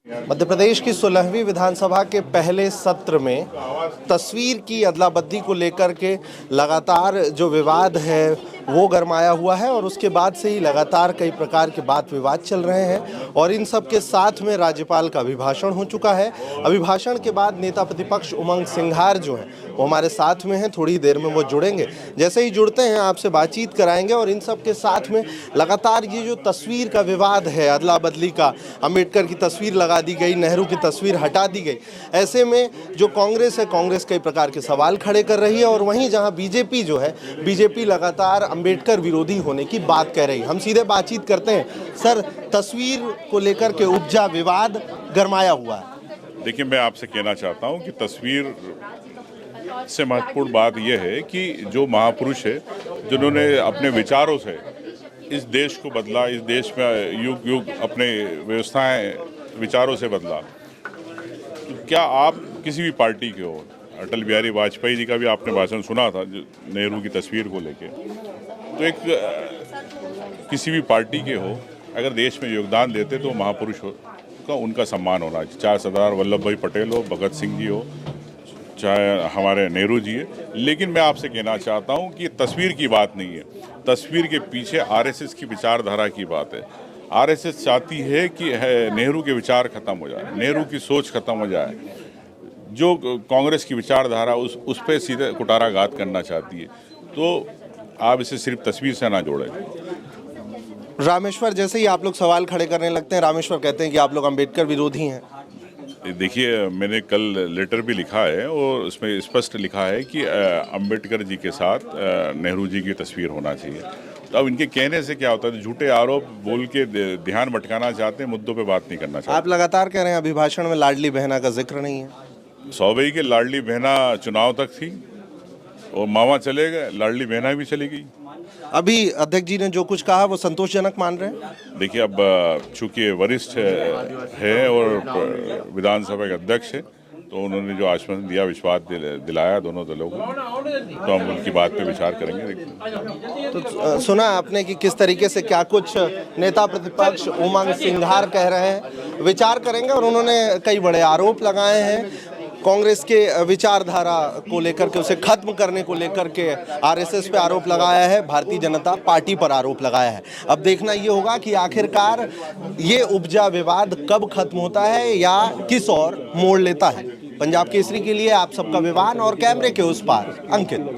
मध्य प्रदेश की 16वीं विधानसभा के पहले सत्र में तस्वीर की अदला बदली को लेकर के लगातार जो विवाद है वो गरमाया हुआ है और उसके बाद से ही लगातार कई प्रकार के वाद विवाद चल रहे हैं और इन सब के साथ में राज्यपाल का अभिभाषण हो चुका है। अभिभाषण के बाद नेता प्रतिपक्ष उमंग सिंघार जो हैं वो हमारे साथ में हैं, थोड़ी देर में वो जुड़ेंगे। जैसे ही जुड़ते हैं आपसे बातचीत कराएंगे और इन सब के साथ में लगातार ये जो तस्वीर का विवाद है अदला बदली का, अम्बेडकर की तस्वीर लगा दी गई, नेहरू की तस्वीर हटा दी गई, ऐसे में जो कांग्रेस है, कांग्रेस कई प्रकार के सवाल खड़े कर रही है और वहीं जहां बीजेपी जो है, बीजेपी लगातार अम्बेडकर विरोधी होने की बात कह रही है। हम सीधे बातचीत करते हैं। सर, तस्वीर को लेकर के उपजा विवाद गरमाया हुआ है। देखिए, मैं आपसे कहना चाहता हूं कि तस्वीर से महत्वपूर्ण बात यह है कि जो महापुरुष है जिन्होंने अपने विचारों से इस देश को बदला, इस देश में युग युग अपने व्यवस्थाएं विचारों से बदला, तो क्या आप किसी भी पार्टी के हो, अटल बिहारी वाजपेयी जी का भी आपने भाषण सुना था नेहरू की तस्वीर को लेके, तो एक किसी भी पार्टी के हो अगर देश में योगदान देते तो महापुरुष का उनका सम्मान होना चाहिए, चाहे सरदार वल्लभ भाई पटेल हो, भगत सिंह जी हो, चाहे हमारे नेहरू जी है। लेकिन मैं आपसे कहना चाहता हूं कि तस्वीर की बात नहीं है, तस्वीर के पीछे आरएसएस की विचारधारा की बात है। आरएसएस चाहती है कि नेहरू के विचार खत्म हो जाए, नेहरू की सोच खत्म हो जाए, जो कांग्रेस की विचारधारा उस पर सीधे कुटाराघात करना चाहती है। तो आप इसे सिर्फ तस्वीर से ना जोड़ें। रामेश्वर, जैसे ही आप लोग सवाल खड़े करने लगते हैं, रामेश्वर कहते हैं कि आप लोग अम्बेडकर विरोधी हैं। देखिए, मैंने कल लेटर भी लिखा है और उसमें स्पष्ट लिखा है कि अंबेडकर जी के साथ नेहरू जी की तस्वीर होना चाहिए। तो अब इनके कहने से क्या होता है, झूठे आरोप बोल के ध्यान भटकाना चाहते हैं, मुद्दों पे बात नहीं करना चाहते। आप लगातार कह रहे हैं अभिभाषण में लाडली बहना का जिक्र नहीं है। सौभाई के लाडली बहना चुनाव तक थी और मामा चले गए, लाडली बहना भी चली गई। अभी अध्यक्ष जी ने जो कुछ कहा वो संतोषजनक मान रहे हैं? देखिए, अब चूंकि वरिष्ठ है और विधानसभा के अध्यक्ष है, तो उन्होंने जो आश्वासन दिया, विश्वास दिलाया दोनों दलों को, तो हम उनकी बात पे विचार करेंगे। तो सुना आपने कि किस तरीके से क्या कुछ नेता प्रतिपक्ष उमंग सिंघार कह रहे हैं, विचार करेंगे और उन्होंने कई बड़े आरोप लगाए हैं कांग्रेस के विचारधारा को लेकर के, उसे खत्म करने को लेकर के। आरएसएस पे आरोप लगाया है, भारतीय जनता पार्टी पर आरोप लगाया है। अब देखना ये होगा कि आखिरकार ये उपजा विवाद कब खत्म होता है या किस और मोड़ लेता है। पंजाब केसरी के लिए आप सबका विवाद और कैमरे के उस पार अंकित।